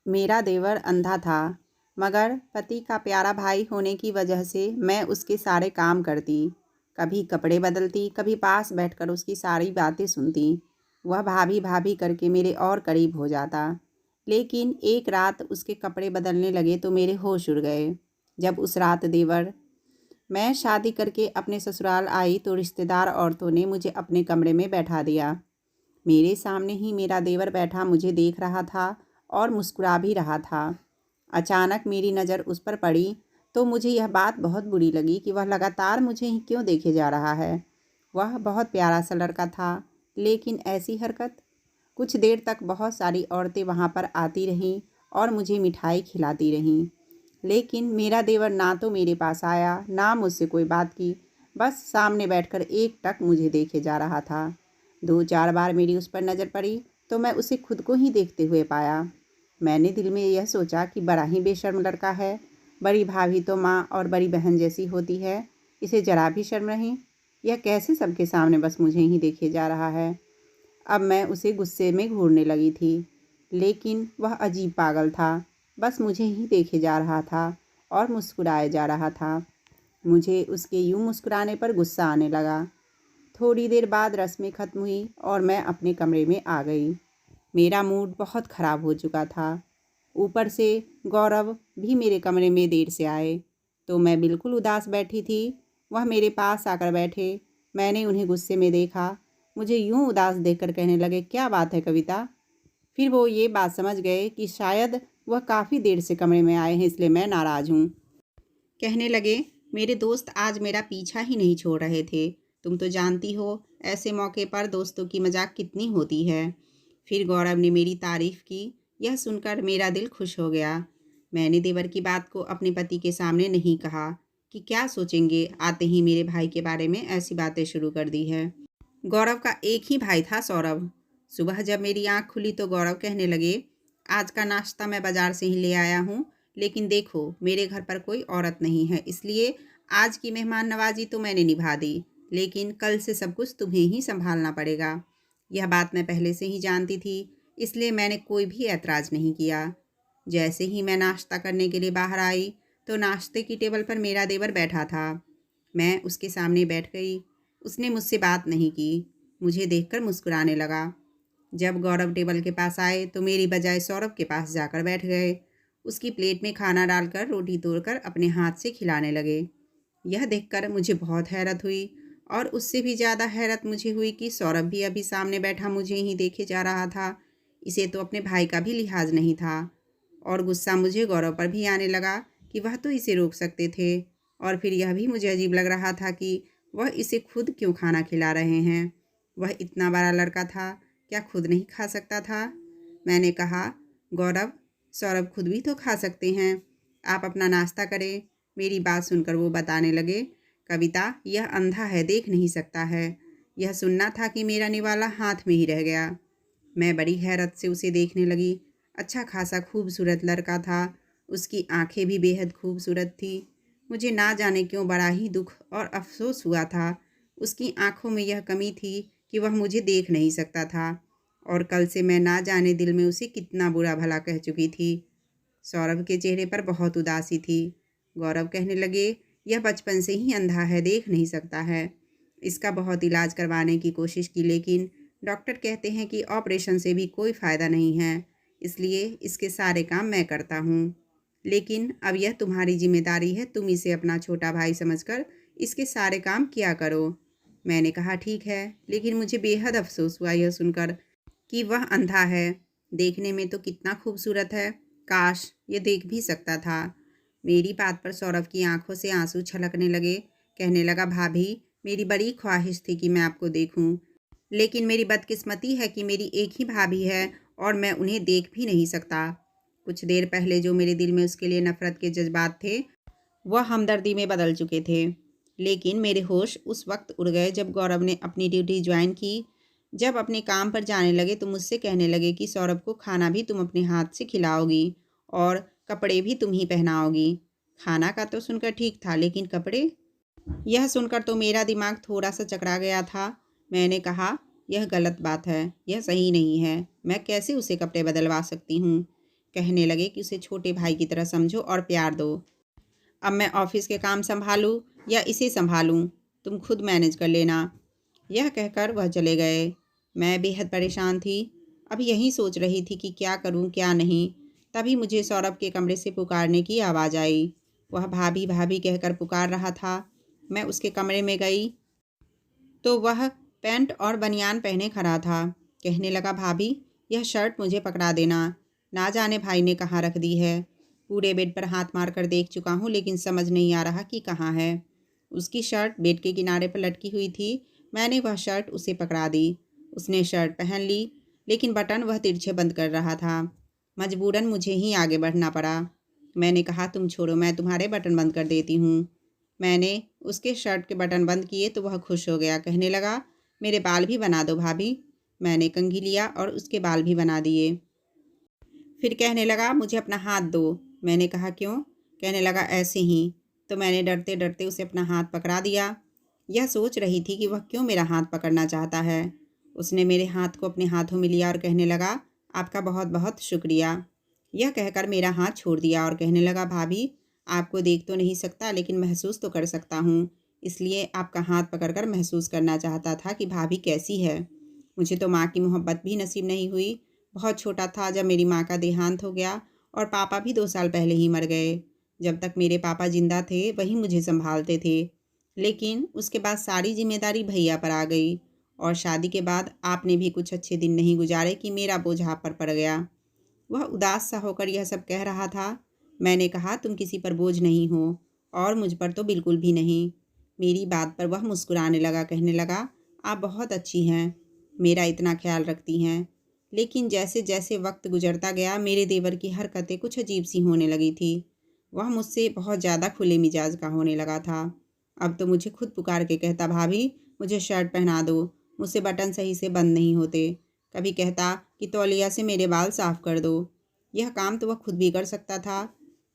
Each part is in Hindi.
मेरा देवर अंधा था, मगर पति का प्यारा भाई होने की वजह से मैं उसके सारे काम करती। कभी कपड़े बदलती, कभी पास बैठकर उसकी सारी बातें सुनती। वह भाभी भाभी करके मेरे और करीब हो जाता। लेकिन एक रात उसके कपड़े बदलने लगे तो मेरे होश उड़ गए। जब उस रात देवर मैं शादी करके अपने ससुराल आई तो रिश्तेदार औरतों ने मुझे अपने कमरे में बैठा दिया। मेरे सामने ही मेरा देवर बैठा मुझे देख रहा था और मुस्कुरा भी रहा था। अचानक मेरी नज़र उस पर पड़ी तो मुझे यह बात बहुत बुरी लगी कि वह लगातार मुझे ही क्यों देखे जा रहा है। वह बहुत प्यारा सा लड़का था, लेकिन ऐसी हरकत। कुछ देर तक बहुत सारी औरतें वहाँ पर आती रहीं और मुझे मिठाई खिलाती रहीं, लेकिन मेरा देवर ना तो मेरे पास आया ना मुझसे कोई बात की। बस सामने बैठकर एकटक मुझे देखे जा रहा था। 2-4 बार मेरी उस पर नज़र पड़ी तो मैं उसे खुद को ही देखते हुए पाया। मैंने दिल में यह सोचा कि बड़ा ही बेशर्म लड़का है। बड़ी भाभी तो माँ और बड़ी बहन जैसी होती है, इसे जरा भी शर्म नहीं। यह कैसे सबके सामने बस मुझे ही देखे जा रहा है। अब मैं उसे गुस्से में घूरने लगी थी, लेकिन वह अजीब पागल था। बस मुझे ही देखे जा रहा था और मुस्कुराए जा रहा था। मुझे उसके यूं मुस्कुराने पर गुस्सा आने लगा। थोड़ी देर बाद रस्में ख़त्म हुई और मैं अपने कमरे में आ गई। मेरा मूड बहुत ख़राब हो चुका था। ऊपर से गौरव भी मेरे कमरे में देर से आए, तो मैं बिल्कुल उदास बैठी थी। वह मेरे पास आकर बैठे। मैंने उन्हें गुस्से में देखा। मुझे यूं उदास देखकर कहने लगे, क्या बात है कविता? फिर वो ये बात समझ गए कि शायद वह काफ़ी देर से कमरे में आए हैं, इसलिए मैं नाराज़ हूँ। कहने लगे, मेरे दोस्त आज मेरा पीछा ही नहीं छोड़ रहे थे। तुम तो जानती हो ऐसे मौके पर दोस्तों की मजाक कितनी होती है। फिर गौरव ने मेरी तारीफ़ की। यह सुनकर मेरा दिल खुश हो गया। मैंने देवर की बात को अपने पति के सामने नहीं कहा कि क्या सोचेंगे, आते ही मेरे भाई के बारे में ऐसी बातें शुरू कर दी है। गौरव का एक ही भाई था, सौरभ। सुबह जब मेरी आंख खुली तो गौरव कहने लगे, आज का नाश्ता मैं बाजार से ही ले आया हूँ, लेकिन देखो मेरे घर पर कोई औरत नहीं है, इसलिए आज की मेहमान नवाजी तो मैंने निभा दी, लेकिन कल से सब कुछ तुम्हें ही संभालना पड़ेगा। यह बात मैं पहले से ही जानती थी, इसलिए मैंने कोई भी ऐतराज़ नहीं किया। जैसे ही मैं नाश्ता करने के लिए बाहर आई तो नाश्ते की टेबल पर मेरा देवर बैठा था। मैं उसके सामने बैठ गई। उसने मुझसे बात नहीं की, मुझे देखकर मुस्कुराने लगा। जब गौरव टेबल के पास आए तो मेरी बजाय सौरभ के पास जाकर बैठ गए। उसकी प्लेट में खाना डालकर रोटी तोड़कर अपने हाथ से खिलाने लगे। यह देखकर मुझे बहुत हैरत हुई और उससे भी ज़्यादा हैरत मुझे हुई कि सौरभ भी अभी सामने बैठा मुझे ही देखे जा रहा था। इसे तो अपने भाई का भी लिहाज नहीं था। और गुस्सा मुझे गौरव पर भी आने लगा कि वह तो इसे रोक सकते थे। और फिर यह भी मुझे अजीब लग रहा था कि वह इसे खुद क्यों खाना खिला रहे हैं। वह इतना बड़ा लड़का था, क्या खुद नहीं खा सकता था? मैंने कहा, गौरव, सौरभ खुद भी तो खा सकते हैं, आप अपना नाश्ता करें। मेरी बात सुनकर वो बताने लगे, कविता, यह अंधा है, देख नहीं सकता है। यह सुनना था कि मेरा निवाला हाथ में ही रह गया। मैं बड़ी हैरत से उसे देखने लगी। अच्छा खासा खूबसूरत लड़का था। उसकी आंखें भी बेहद खूबसूरत थी। मुझे ना जाने क्यों बड़ा ही दुख और अफसोस हुआ था। उसकी आंखों में यह कमी थी कि वह मुझे देख नहीं सकता था, और कल से मैं ना जाने दिल में उसे कितना बुरा भला कह चुकी थी। सौरभ के चेहरे पर बहुत उदासी थी। गौरव कहने लगे, यह बचपन से ही अंधा है, देख नहीं सकता है। इसका बहुत इलाज करवाने की कोशिश की, लेकिन डॉक्टर कहते हैं कि ऑपरेशन से भी कोई फ़ायदा नहीं है, इसलिए इसके सारे काम मैं करता हूँ। लेकिन अब यह तुम्हारी जिम्मेदारी है, तुम इसे अपना छोटा भाई समझकर इसके सारे काम किया करो। मैंने कहा, ठीक है, लेकिन मुझे बेहद अफसोस हुआ यह सुनकर कि वह अंधा है। देखने में तो कितना खूबसूरत है, काश ये देख भी सकता था। मेरी बात पर सौरभ की आंखों से आंसू छलकने लगे। कहने लगा, भाभी, मेरी बड़ी ख्वाहिश थी कि मैं आपको देखूं, लेकिन मेरी बदकिस्मती है कि मेरी एक ही भाभी है और मैं उन्हें देख भी नहीं सकता। कुछ देर पहले जो मेरे दिल में उसके लिए नफ़रत के जज्बात थे, वह हमदर्दी में बदल चुके थे। लेकिन मेरे होश उस वक्त उड़ गए जब गौरव ने अपनी ड्यूटी ज्वाइन की। जब अपने काम पर जाने लगे तो मुझसे कहने लगे कि सौरभ को खाना भी तुम अपने हाथ से खिलाओगी और कपड़े भी तुम ही पहनाओगी। खाना का तो सुनकर ठीक था, लेकिन कपड़े? यह सुनकर तो मेरा दिमाग थोड़ा सा चकरा गया था। मैंने कहा, यह गलत बात है, यह सही नहीं है। मैं कैसे उसे कपड़े बदलवा सकती हूँ? कहने लगे कि उसे छोटे भाई की तरह समझो और प्यार दो। अब मैं ऑफिस के काम संभालूं या इसे संभालूं, तुम खुद मैनेज कर लेना। यह कहकर वह चले गए। मैं बेहद परेशान थी। अब यही सोच रही थी कि क्या करूं क्या नहीं। तभी मुझे सौरभ के कमरे से पुकारने की आवाज़ आई। वह भाभी भाभी कहकर पुकार रहा था। मैं उसके कमरे में गई तो वह पैंट और बनियान पहने खड़ा था। कहने लगा, भाभी यह शर्ट मुझे पकड़ा देना, ना जाने भाई ने कहाँ रख दी है। पूरे बेड पर हाथ मार कर देख चुका हूँ लेकिन समझ नहीं आ रहा कि कहाँ है। उसकी शर्ट बेड के किनारे पर लटकी हुई थी। मैंने वह शर्ट उसे पकड़ा दी। उसने शर्ट पहन ली लेकिन बटन वह तिरछे बंद कर रहा था। मजबूरन मुझे ही आगे बढ़ना पड़ा। मैंने कहा, तुम छोड़ो, मैं तुम्हारे बटन बंद कर देती हूँ। मैंने उसके शर्ट के बटन बंद किए तो वह खुश हो गया। कहने लगा, मेरे बाल भी बना दो भाभी। मैंने कंघी लिया और उसके बाल भी बना दिए। फिर कहने लगा, मुझे अपना हाथ दो। मैंने कहा, क्यों? कहने लगा, ऐसे ही। तो मैंने डरते डरते उसे अपना हाथ पकड़ा दिया। यह सोच रही थी कि वह क्यों मेरा हाथ पकड़ना चाहता है। उसने मेरे हाथ को अपने हाथों में लिया और कहने लगा, आपका बहुत बहुत शुक्रिया। यह कहकर मेरा हाथ छोड़ दिया और कहने लगा, भाभी आपको देख तो नहीं सकता लेकिन महसूस तो कर सकता हूँ, इसलिए आपका हाथ पकड़कर महसूस करना चाहता था कि भाभी कैसी है। मुझे तो माँ की मोहब्बत भी नसीब नहीं हुई। बहुत छोटा था जब मेरी माँ का देहांत हो गया और पापा भी 2 साल पहले ही मर गए। जब तक मेरे पापा जिंदा थे वही मुझे संभालते थे, लेकिन उसके बाद सारी जिम्मेदारी भैया पर आ गई और शादी के बाद आपने भी कुछ अच्छे दिन नहीं गुजारे कि मेरा बोझ आप पर पड़ गया। वह उदास सा होकर यह सब कह रहा था। मैंने कहा, तुम किसी पर बोझ नहीं हो और मुझ पर तो बिल्कुल भी नहीं। मेरी बात पर वह मुस्कुराने लगा। कहने लगा, आप बहुत अच्छी हैं, मेरा इतना ख्याल रखती हैं। लेकिन जैसे जैसे वक्त गुजरता गया मेरे देवर की हरकतें कुछ अजीब सी होने लगी थी। वह मुझसे बहुत ज़्यादा खुले मिजाज का होने लगा था। अब तो मुझे खुद पुकार के कहता, भाभी मुझे शर्ट पहना दो, मुझसे बटन सही से बंद नहीं होते। कभी कहता कि तौलिया से मेरे बाल साफ़ कर दो। यह काम तो वह खुद भी कर सकता था।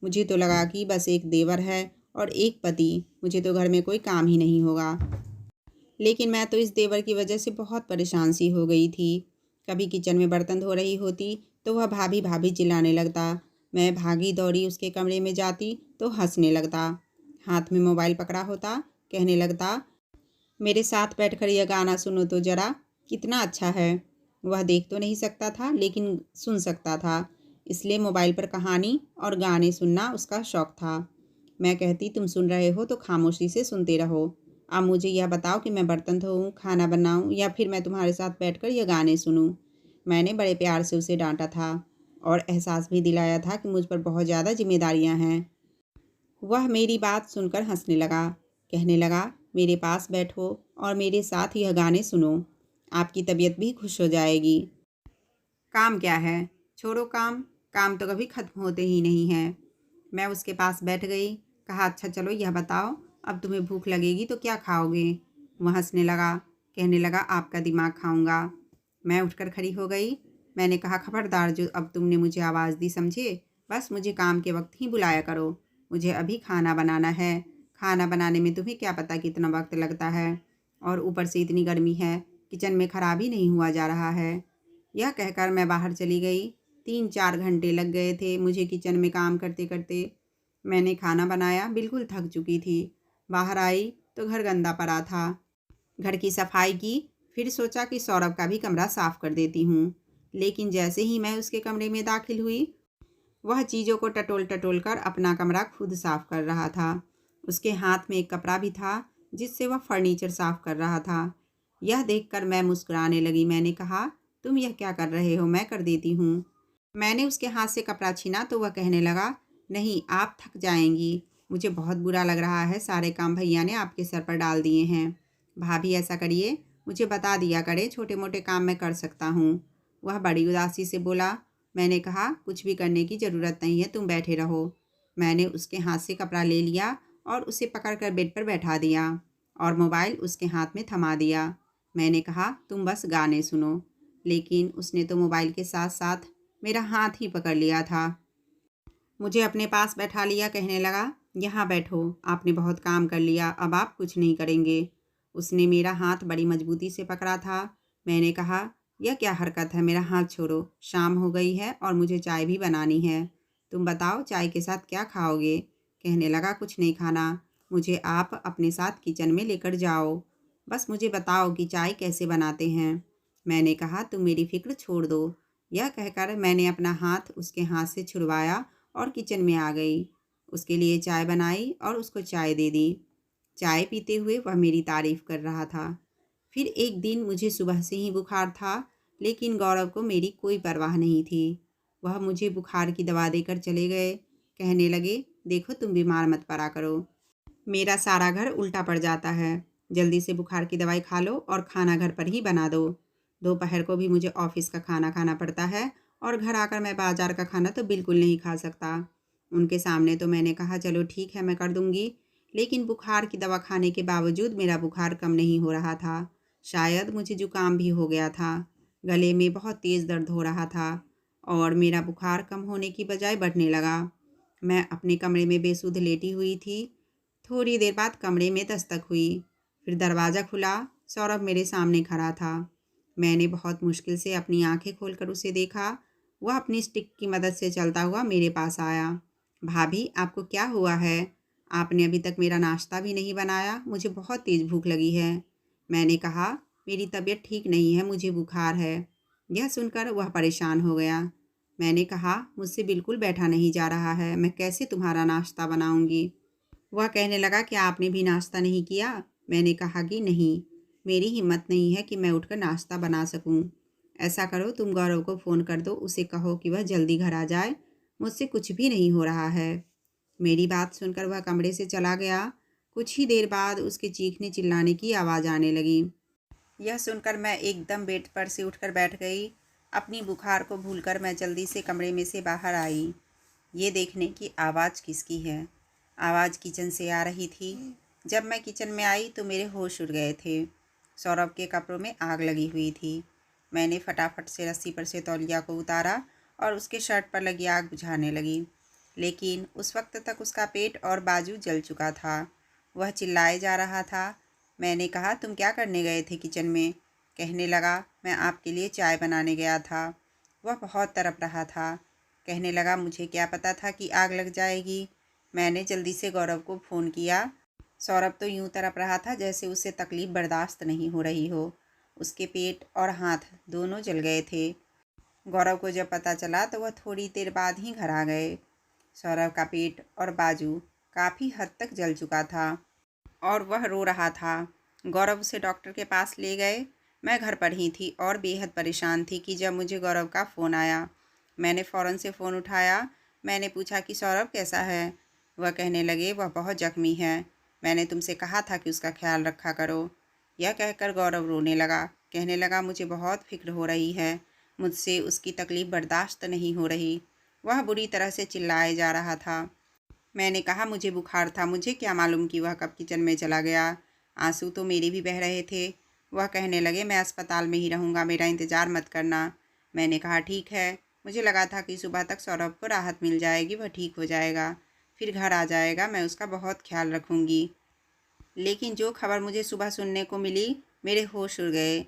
मुझे तो लगा कि बस एक देवर है और एक पति, मुझे तो घर में कोई काम ही नहीं होगा। लेकिन मैं तो इस देवर की वजह से बहुत परेशान सी हो गई थी। कभी किचन में बर्तन धो रही होती तो वह भाभी भाभी चिल्लाने लगता। मैं भागी दौड़ी उसके कमरे में जाती तो हंसने लगता। हाथ में मोबाइल पकड़ा होता, कहने लगता, मेरे साथ बैठकर यह गाना सुनो तो ज़रा, कितना अच्छा है। वह देख तो नहीं सकता था लेकिन सुन सकता था, इसलिए मोबाइल पर कहानी और गाने सुनना उसका शौक़ था। मैं कहती, तुम सुन रहे हो तो खामोशी से सुनते रहो। अब मुझे यह बताओ कि मैं बर्तन धोऊं, खाना बनाऊं या फिर मैं तुम्हारे साथ बैठकर यह गाने सुनूं। मैंने बड़े प्यार से उसे डांटा था और एहसास भी दिलाया था कि मुझ पर बहुत ज़्यादा जिम्मेदारियां हैं। वह मेरी बात सुनकर हंसने लगा। कहने लगा, मेरे पास बैठो और मेरे साथ यह गाने सुनो, आपकी तबीयत भी खुश हो जाएगी। काम क्या है, छोड़ो काम, काम तो कभी ख़त्म होते ही नहीं हैं। मैं उसके पास बैठ गई। कहा, अच्छा चलो यह बताओ, अब तुम्हें भूख लगेगी तो क्या खाओगे? वह हंसने लगा। कहने लगा, आपका दिमाग खाऊंगा। मैं उठकर खड़ी हो गई। मैंने कहा, खबरदार, जो अब तुमने मुझे आवाज़ दी समझे, बस मुझे काम के वक्त ही बुलाया करो। मुझे अभी खाना बनाना है। खाना बनाने में तुम्हें क्या पता कितना वक्त लगता है, और ऊपर से इतनी गर्मी है, किचन में ख़राब ही नहीं हुआ जा रहा है। यह कहकर मैं बाहर चली गई। 3-4 घंटे लग गए थे मुझे किचन में काम करते करते। मैंने खाना बनाया, बिल्कुल थक चुकी थी। बाहर आई तो घर गंदा पड़ा था। घर की सफाई की, फिर सोचा कि सौरभ का भी कमरा साफ़ कर देती हूँ। लेकिन जैसे ही मैं उसके कमरे में दाखिल हुई, वह चीज़ों को टटोल टटोल कर अपना कमरा खुद साफ़ कर रहा था। उसके हाथ में एक कपड़ा भी था जिससे वह फर्नीचर साफ़ कर रहा था। यह देखकर मैं मुस्कुराने लगी। मैंने कहा, तुम यह क्या कर रहे हो, मैं कर देती हूँ। मैंने उसके हाथ से कपड़ा छीना तो वह कहने लगा, नहीं आप थक जाएंगी, मुझे बहुत बुरा लग रहा है, सारे काम भैया ने आपके सर पर डाल दिए हैं। भाभी ऐसा करिए, मुझे बता दिया करे, छोटे मोटे काम मैं कर सकता हूँ। वह बड़ी उदासी से बोला। मैंने कहा, कुछ भी करने की ज़रूरत नहीं है, तुम बैठे रहो। मैंने उसके हाथ से कपड़ा ले लिया और उसे पकड़कर बेड पर बैठा दिया और मोबाइल उसके हाथ में थमा दिया। मैंने कहा, तुम बस गाने सुनो। लेकिन उसने तो मोबाइल के साथ साथ मेरा हाथ ही पकड़ लिया था। मुझे अपने पास बैठा लिया। कहने लगा, यहाँ बैठो, आपने बहुत काम कर लिया, अब आप कुछ नहीं करेंगे। उसने मेरा हाथ बड़ी मजबूती से पकड़ा था। मैंने कहा, यह क्या हरकत है? मेरा हाथ छोड़ो। शाम हो गई है और मुझे चाय भी बनानी है। तुम बताओ चाय के साथ क्या खाओगे? कहने लगा, कुछ नहीं खाना। मुझे आप अपने साथ किचन में लेकर जाओ। बस मुझे बताओ कि चाय कैसे बनाते हैं। मैंने कहा, तुम मेरी फ़िक्र छोड़ दो। यह कहकर मैंने अपना हाथ उसके हाथ से छुड़वाया और किचन में आ गई। उसके लिए चाय बनाई और उसको चाय दे दी। चाय पीते हुए वह मेरी तारीफ़ कर रहा था। फिर एक दिन मुझे सुबह से ही बुखार था, लेकिन गौरव को मेरी कोई परवाह नहीं थी। वह मुझे बुखार की दवा देकर चले गए। कहने लगे, देखो तुम बीमार मत पड़ा करो। मेरा सारा घर उल्टा पड़ जाता है। जल्दी से बुखार की दवाई खा लो और खाना घर पर ही बना दो। दोपहर को भी मुझे ऑफिस का खाना खाना पड़ता है और घर आकर मैं बाजार का खाना तो बिल्कुल नहीं खा सकता। उनके सामने तो मैंने कहा, चलो ठीक है, मैं कर दूंगी। लेकिन बुखार की दवा खाने के बावजूद मेरा बुखार कम नहीं हो रहा था। शायद मुझे जुकाम भी हो गया था। गले में बहुत तेज़ दर्द हो रहा था और मेरा बुखार कम होने की बजाय बढ़ने लगा। मैं अपने कमरे में बेसुध लेटी हुई थी। थोड़ी देर बाद कमरे में दस्तक हुई। फिर दरवाज़ा खुला। सौरभ मेरे सामने खड़ा था। मैंने बहुत मुश्किल से अपनी आंखें खोलकर उसे देखा। वह अपनी स्टिक की मदद से चलता हुआ मेरे पास आया। भाभी, आपको क्या हुआ है? आपने अभी तक मेरा नाश्ता भी नहीं बनाया। मुझे बहुत तेज़ भूख लगी है। मैंने कहा, मेरी तबीयत ठीक नहीं है, मुझे बुखार है। यह सुनकर वह परेशान हो गया। मैंने कहा, मुझसे बिल्कुल बैठा नहीं जा रहा है, मैं कैसे तुम्हारा नाश्ता बनाऊंगी? वह कहने लगा, कि आपने भी नाश्ता नहीं किया? मैंने कहा कि नहीं, मेरी हिम्मत नहीं है कि मैं उठकर नाश्ता बना सकूं। ऐसा करो, तुम गौरव को फ़ोन कर दो, उसे कहो कि वह जल्दी घर आ जाए। मुझसे कुछ भी नहीं हो रहा है। मेरी बात सुनकर वह कमरे से चला गया। कुछ ही देर बाद उसके चीखने चिल्लाने की आवाज़ आने लगी। यह सुनकर मैं एकदम बेड पर से उठकर बैठ गई। अपनी बुखार को भूलकर मैं जल्दी से कमरे में से बाहर आई, ये देखने की आवाज़ किसकी है। आवाज़ किचन से आ रही थी। जब मैं किचन में आई तो मेरे होश उड़ गए थे। सौरभ के कपड़ों में आग लगी हुई थी। मैंने फटाफट से रस्सी पर से तौलिया को उतारा और उसके शर्ट पर लगी आग बुझाने लगी। लेकिन उस वक्त तक उसका पेट और बाजू जल चुका था। वह चिल्लाए जा रहा था। मैंने कहा, तुम क्या करने गए थे किचन में? कहने लगा, मैं आपके लिए चाय बनाने गया था। वह बहुत तड़प रहा था। कहने लगा, मुझे क्या पता था कि आग लग जाएगी। मैंने जल्दी से गौरव को फ़ोन किया। सौरभ तो यूं तड़प रहा था जैसे उसे तकलीफ़ बर्दाश्त नहीं हो रही हो। उसके पेट और हाथ दोनों जल गए थे। गौरव को जब पता चला तो वह थोड़ी देर बाद ही घर आ गए। सौरभ का पेट और बाजू काफ़ी हद तक जल चुका था और वह रो रहा था। गौरव उसे डॉक्टर के पास ले गए। मैं घर पर ही थी और बेहद परेशान थी कि जब मुझे गौरव का फ़ोन आया। मैंने फ़ौरन से फ़ोन उठाया। मैंने पूछा कि सौरभ कैसा है? वह कहने लगे, वह बहुत ज़ख्मी है। मैंने तुमसे कहा था कि उसका ख्याल रखा करो। यह कहकर गौरव रोने लगा। कहने लगा, मुझे बहुत फ़िक्र हो रही है। मुझसे उसकी तकलीफ़ बर्दाश्त नहीं हो रही। वह बुरी तरह से चिल्लाए जा रहा था। मैंने कहा, मुझे बुखार था, मुझे क्या मालूम कि वह कब किचन में चला गया। आंसू तो मेरे भी बह रहे थे। वह कहने लगे, मैं अस्पताल में ही रहूँगा, मेरा इंतज़ार मत करना। मैंने कहा, ठीक है। मुझे लगा था कि सुबह तक सौरभ को राहत मिल जाएगी, वह ठीक हो जाएगा, फिर घर आ जाएगा, मैं उसका बहुत ख्याल रखूँगी। लेकिन जो खबर मुझे सुबह सुनने को मिली, मेरे होश उड़ गए।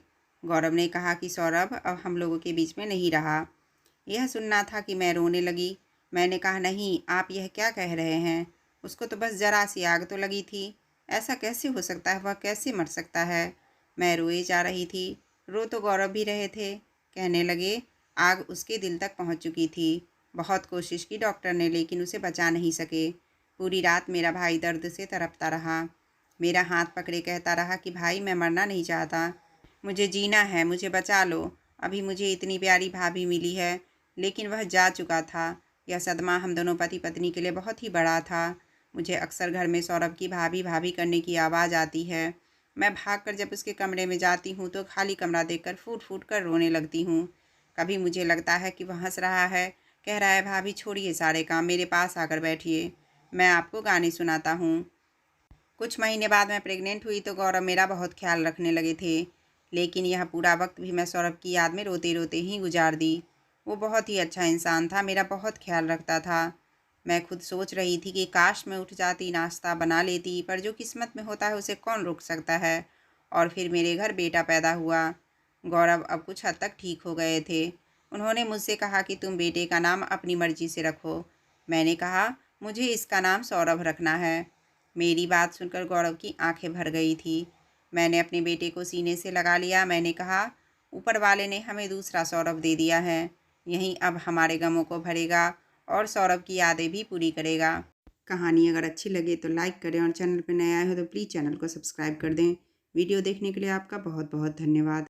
गौरव ने कहा कि सौरभ अब हम लोगों के बीच में नहीं रहा। यह सुनना था कि मैं रोने लगी। मैंने कहा, नहीं, आप यह क्या कह रहे हैं? उसको तो बस ज़रा सी आग तो लगी थी। ऐसा कैसे हो सकता है? वह कैसे मर सकता है? मैं रोए जा रही थी। रो तो गौरव भी रहे थे। कहने लगे, आग उसके दिल तक पहुंच चुकी थी। बहुत कोशिश की डॉक्टर ने, लेकिन उसे बचा नहीं सके। पूरी रात मेरा भाई दर्द से तड़पता रहा। मेरा हाथ पकड़े कहता रहा कि भाई, मैं मरना नहीं चाहता, मुझे जीना है, मुझे बचा लो। अभी मुझे इतनी प्यारी भाभी मिली है, लेकिन वह जा चुका था। यह सदमा हम दोनों पति पत्नी के लिए बहुत ही बड़ा था। मुझे अक्सर घर में सौरभ की भाभी भाभी करने की आवाज़ आती है। मैं भागकर जब उसके कमरे में जाती हूँ तो खाली कमरा देखकर फूट फूट कर रोने लगती हूँ। कभी मुझे लगता है कि वह हंस रहा है, कह रहा है, भाभी छोड़िए सारे काम, मेरे पास आकर बैठिए, मैं आपको गाने सुनाता हूँ। कुछ महीने बाद मैं प्रेग्नेंट हुई तो गौरव मेरा बहुत ख्याल रखने लगे थे। लेकिन यह पूरा वक्त भी मैं सौरभ की याद में रोते रोते ही गुजार दी। वो बहुत ही अच्छा इंसान था, मेरा बहुत ख्याल रखता था। मैं खुद सोच रही थी कि काश मैं उठ जाती, नाश्ता बना लेती, पर जो किस्मत में होता है उसे कौन रोक सकता है। और फिर मेरे घर बेटा पैदा हुआ। गौरव अब कुछ हद तक ठीक हो गए थे। उन्होंने मुझसे कहा कि तुम बेटे का नाम अपनी मर्जी से रखो। मैंने कहा, मुझे इसका नाम सौरभ रखना है। मेरी बात सुनकर गौरव की आंखें भर गई थी। मैंने अपने बेटे को सीने से लगा लिया। मैंने कहा, ऊपर वाले ने हमें दूसरा सौरभ दे दिया है। यहीं अब हमारे गमों को भरेगा और सौरभ की यादें भी पूरी करेगा। कहानी अगर अच्छी लगे तो लाइक करें और चैनल पर नए आए हो तो प्लीज़ चैनल को सब्सक्राइब कर दें। वीडियो देखने के लिए आपका बहुत बहुत धन्यवाद।